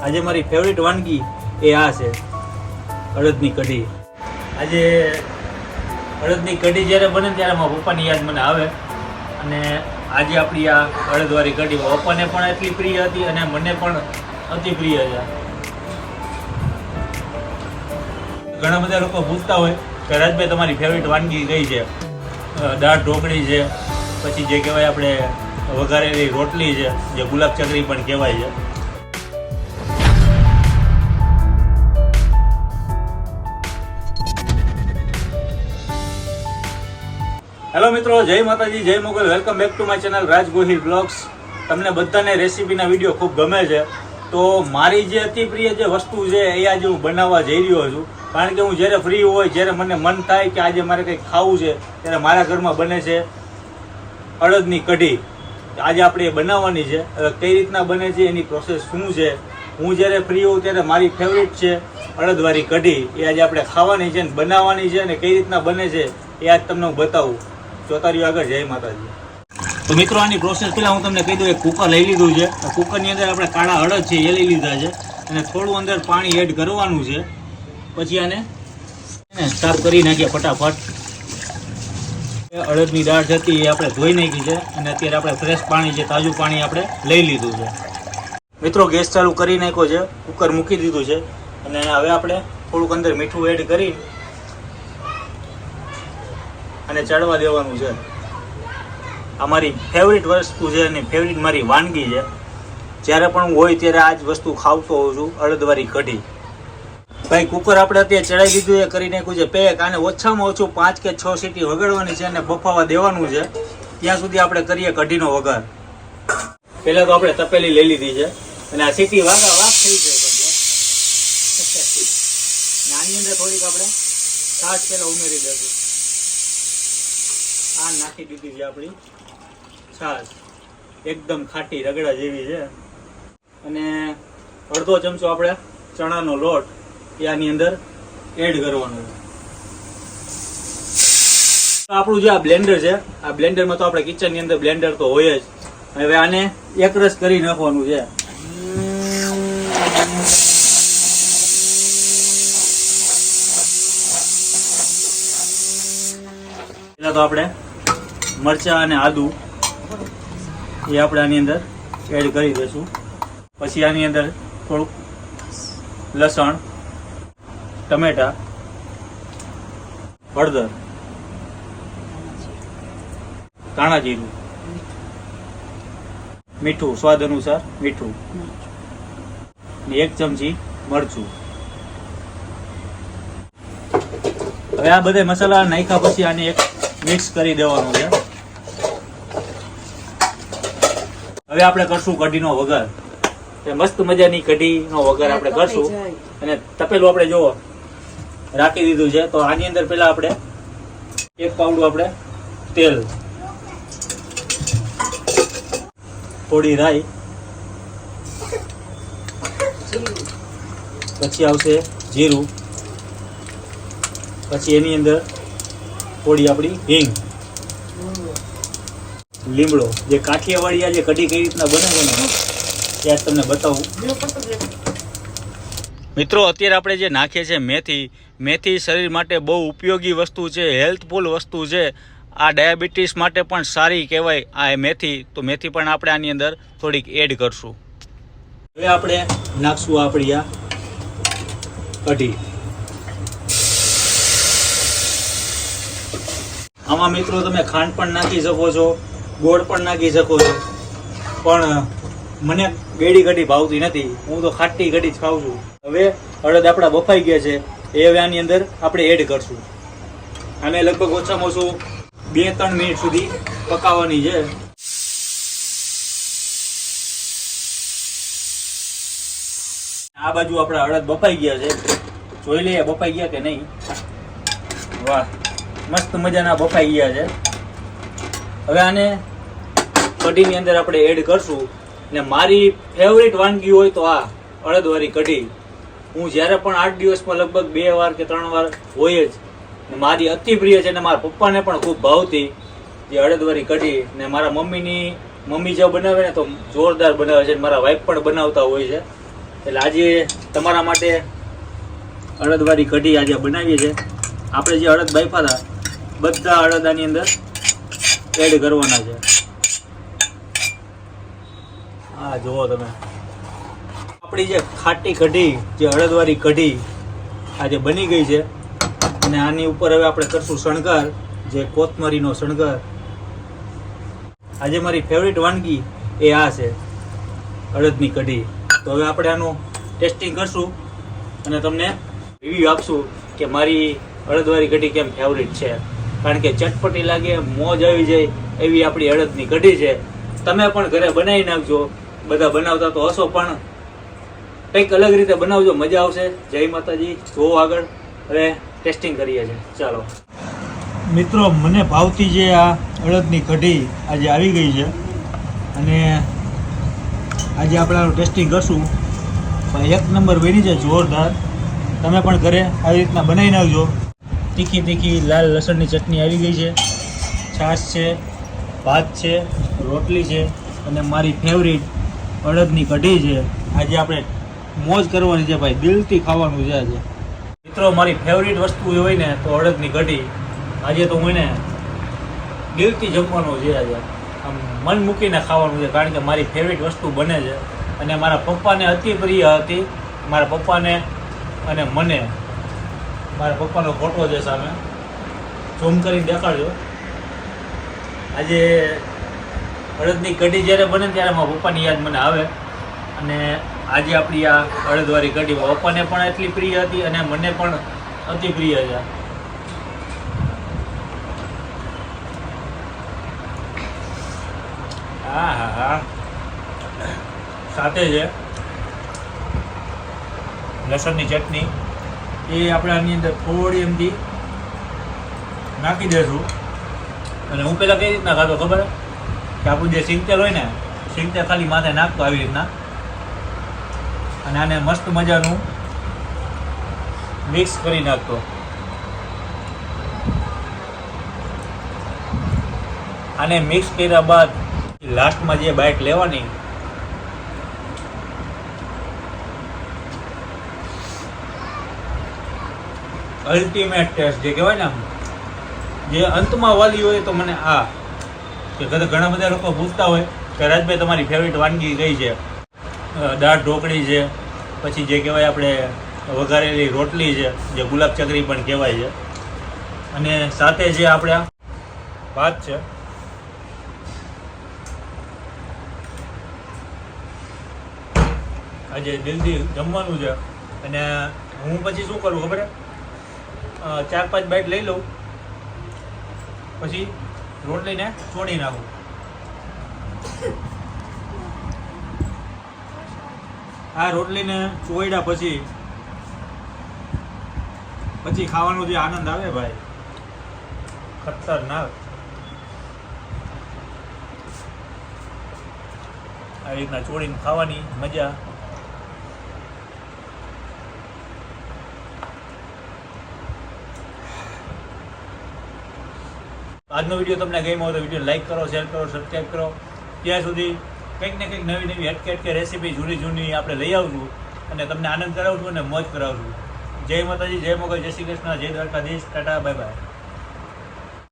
આજે મારી ફેવરિટ વાનગી એ આ છે અડદની કઢી. આજે અડદની કઢી જ્યારે બને ત્યારે મારા પપ્પાની યાદ મને આવે અને આજે આપણી આ અડદવાળી કઢી પપ્પાને પણ એટલી પ્રિય હતી અને મને પણ અતિ પ્રિય છે. ઘણા બધા લોકો પૂછતા હોય કે રાજભાઈ તમારી ફેવરિટ વાનગી કઈ છે? દાળ ઢોકળી છે, પછી જે કહેવાય આપણે વઘારેલી રોટલી છે, જે ગુલાબ ચકરી પણ કહેવાય છે. હેલો મિત્રો, જય માતાજી, જય Mogal. Welcome back to my channel Raj Gohil blogs. તમને બધાને રેસીપીના વિડીયો ખૂબ ગમે છે, તો મારી જે અતિ પ્રિય જે વસ્તુ છે એ આજે હું બનાવવા જઈ રહ્યો છું. કારણ કે હું જ્યારે ફ્રી હોય, જ્યારે મને મન થાય કે આજે મારે કંઈક ખાવું છે, ત્યારે મારા ઘરમાં બને છે અડદની કઢી. આજે આપણે એ બનાવવાની છે. હવે કઈ રીતના બને છે, એની પ્રોસેસ શું છે, હું જ્યારે ફ્રી હોઉં ત્યારે મારી ફેવરિટ છે અડદવાળી કઢી. એ આજે આપણે ખાવાની છે, બનાવવાની છે, અને કઈ રીતના બને છે એ આજ તમને હું બતાવું. જોતા રહ્યો આગળ. જય માતાજી. તો મિત્રો, આની પ્રોસેસ પહેલાં હું તમને કહી દઉં. એક કુકર લઈ લીધું છે. કુકરની અંદર આપણે કાળા અડદ છે એ લઈ લીધા છે અને થોડું અંદર પાણી એડ કરવાનું છે. પછી આને સાફ કરી નાખીએ ફટાફટ. અડદની દાળ હતી એ આપણે ધોઈ નાખી છે અને અત્યારે આપણે ફ્રેશ પાણી છે, તાજું પાણી આપણે લઈ લીધું છે. મિત્રો, ગેસ ચાલુ કરી નાખ્યો છે, કુકર મૂકી દીધું છે અને હવે આપણે થોડુંક અંદર મીઠું એડ કરી અને ચડવા દેવાનું છે. આ મારી ફેવરિટ વસ્તુ છે અને ફેવરિટ મારી વાનગી છે. જ્યારે પણ હું હોય ત્યારે આ જ વસ્તુ ખાવતો હોઉં છું, અડદવાળી કઢી. ભાઈ, કુકર આપણે અત્યારે ચડાવી દીધું એ કરી નાખ્યું છે પેક. આને ઓછામાં ઓછું 5 કે 6 સીટી વગાડવાની છે અને બફાવા દેવાનું છે. ત્યાં સુધી આપણે કરીએ કઢીનો વઘાર. પહેલાં તો આપણે તપેલી લઈ લીધી છે અને આ સીટી વાગ થઈ જાય. આની અંદર થોડીક આપણે છાશ પહેલાં ઉમેરી દઈશું. આ નાખી દીધી છે આપણી છાશ, એકદમ ખાટી રગડા જેવી છે. અને અડધો ચમચો આપણે ચણાનો લોટ એ આની અંદર એડ કરવાનો છે. આપણું જે આ બ્લેન્ડર છે, આ બ્લેન્ડરમાં તો આપણે કિચનની અંદર બ્લેન્ડર તો હોય જ. હવે આને એકરસ કરી નાખવાનું છે. પહેલા તો આપણે મરચાં અને આદુ એ આપણે આની અંદર એડ કરી દઈશું. પછી આની અંદર થોડુંક લસણ, ટમેટા, હળદર, ધાણા જીરું, મીઠું સ્વાદ અનુસાર મીઠું, 1 ચમચી મરચું. હવે આ બધા મસાલા નાખ્યા પછી આને એક મિક્સ કરી દેવાનું છે. હવે આપણે કરશું કઢીનો વઘાર. મસ્ત મજાની કઢીનો વઘાર આપણે કરશું. અને તપેલું આપણે જો રાખી દીધું છે. તો આની અંદર પેલા આપણે 1 પાવડું આપણે તેલ, થોડી રાઈ, પછી આવશે જીરું, પછી એની અંદર થોડી આપણી હિંગ, લીમડો. જે કાઠિયાવાડી આ જે કઢી કઈ રીતના બને છે ને ત્યાં તમને બતાવું. મિત્રો, અત્યારે આપણે જે નાખીએ છીએ મેથી. મેથી શરીર માટે બહુ ઉપયોગી વસ્તુ છે, હેલ્થફુલ વસ્તુ છે. આ ડાયાબિટીસ માટે પણ સારી કહેવાય આ મેથી. તો મેથી પણ આપણે આની અંદર થોડીક એડ કરશું. હવે આપણે નાખશું આપણી આ કઢી. આમાં મિત્રો તમે ખાંડ પણ નાખી શકો છો, ગોળ પણ નાખી શકો છો, પણ મને ગેડી કઢી ભાવતી નથી. હું તો ખાટી કઢી જ ખાઉં છું. હવે અડદ આપણા બફાઈ ગયા છે એ હવે આની અંદર આપણે એડ કરશું. આને લગભગ ઓછામાં ઓછું 2-3 મિનિટ સુધી પકાવવાની છે. આ બાજુ આપણા અડદ બફાઈ ગયા છે. જોઈ લઈએ બફાઈ ગયા કે નહીં. વાહ, મસ્ત મજાના બફાઈ ગયા છે. હવે આને કઢીની અંદર આપણે એડ કરશું. ને મારી ફેવરિટ વાનગી હોય તો આ અડદવાળી કઢી. હું જ્યારે પણ 8 દિવસમાં લગભગ 2 વાર કે 3 વાર હોય જ. મારી અતિ પ્રિય છે ને મારા પપ્પાને પણ ખૂબ ભાવતી જે અડદવાળી કઢી. ને મારા મમ્મી જો બનાવે ને તો જોરદાર બનાવે છે. મારા વાઈફ પણ બનાવતા હોય છે. એટલે આજે તમારા માટે અડદવાળી કઢી આજે બનાવીએ છીએ. આપણે જે અડદ બાફ્યા હતા બધા અડદ આની અંદર એડ કરવાના છે. હા જુઓ તમે, આપણી જે ખાટી કઢી, જે અડદવાળી કઢી આજે બની ગઈ છે. અને આની ઉપર હવે આપણે કરશું શણગાર, જે કોથમરીનો શણગાર. આજે મારી ફેવરિટ વાનગી એ આ છે, અડદની કઢી. તો હવે આપણે આનું ટેસ્ટિંગ કરશું અને તમને રિવ્યૂ આપશું કે મારી અડદવાળી કઢી કેમ ફેવરિટ છે. કારણ કે ચટપટી લાગે, મોજ આવી જાય એવી આપણી અડદની કઢી છે. તમે પણ ઘરે બનાવી નાખજો. બધા બનાવતા તો હશો, પણ કંઈક અલગ રીતે બનાવજો, મજા આવશે. જય માતાજી. જો આગળ હવે ટેસ્ટિંગ કરીએ છીએ. ચાલો મિત્રો, મને ભાવતી જે આ અડદની કઢી આજે આવી ગઈ છે અને આજે આપણે આનું ટેસ્ટિંગ કરશું. એક નંબર બની છે, જોરદાર. તમે પણ ઘરે આવી રીતના બનાવી નાખજો. તીખી તીખી લાલ લસણની ચટણી આવી ગઈ છે, છાશ છે, ભાત છે, રોટલી છે અને મારી ફેવરિટ અડદની કઢી છે. આજે આપણે મોજ કરવાની છે ભાઈ, દિલથી ખાવાનું છે આજે. મિત્રો, મારી ફેવરિટ વસ્તુ હોય ને તો અડદની કઢી. આજે તો હું એને દિલથી જમવાનું છે. આજે આમ મન મૂકીને ખાવાનું છે, કારણ કે મારી ફેવરિટ વસ્તુ બને છે અને મારા પપ્પાને અતિ પ્રિય હતી. મારા પપ્પાને અને મને, મારા પપ્પાનો ફોટો છે સામે, ઝૂમ કરીને દેખાડજો. આજે અડદની કઢી જ્યારે બને ત્યારે મારા પપ્પાની યાદ મને આવે. અને આજે આપણી આ અડદવાળી કઢી મારા પપ્પાને પણ એટલી પ્રિય હતી અને મને પણ અતિ પ્રિય છે. હા હા હા, સાથે છે લસણની ચટણી. એ આપણે આની અંદર થોડી એમથી નાખી દઈશું. અને હું પહેલાં કઈ રીતના ખાતો ખબર કે આપણું જે સિંગતેલ હોય ને, સિંગતેલ ખાલી માથે નાખતો આવી રીતના, અને આને મસ્ત મજાનું મિક્સ કરી નાખતો. આને મિક્સ કર્યા બાદ લાસ્ટમાં જે બાઈટ લેવાની, અલ્ટિમેટ ટેસ્ટ જે કહેવાય ને, જે અંતમાં વાલી હોય તો મને આ કે ઘણા બધા લોકો પૂછતા હોય કે રાજભાઈ તમારી ફેવરિટ વાનગી કઈ છે. દાળ ઢોકળી છે, પછી જે કહેવાય આપણે વઘારેલી રોટલી છે, જે ગુલાબ ચકરી પણ કહેવાય છે, અને સાથે જે આપણે ભાત છે. આજે દિલથી જમવાનું છે. અને હું પછી શું કરું ખબર, 4-5 બાઈટ લઈ લઉં, પછી રોટલીને ચોળી નાખું. આ રોટલીને ચોળ્યા પછી ખાવાનો જે આનંદ આવે ભાઈ, ખતરનાક. આ રીતના ચોળીને ખાવાની મજા. આજનો વિડીયો તમને ગમ્યો હોય તો વિડીયો લાઈક કરો, શેર કરો, સબસ્ક્રાઈબ કરો. ત્યાં સુધી કંઈક ને કંઈક નવી નવી હટકે રેસીપી જૂની આપણે લઈ આવશું અને તમને આનંદ કરાવશું અને મોજ કરાવશું. જય માતાજી, જય મોગલ, જય શ્રી કૃષ્ણ, જય દ્વારકાધીશ. Tata, bye bye.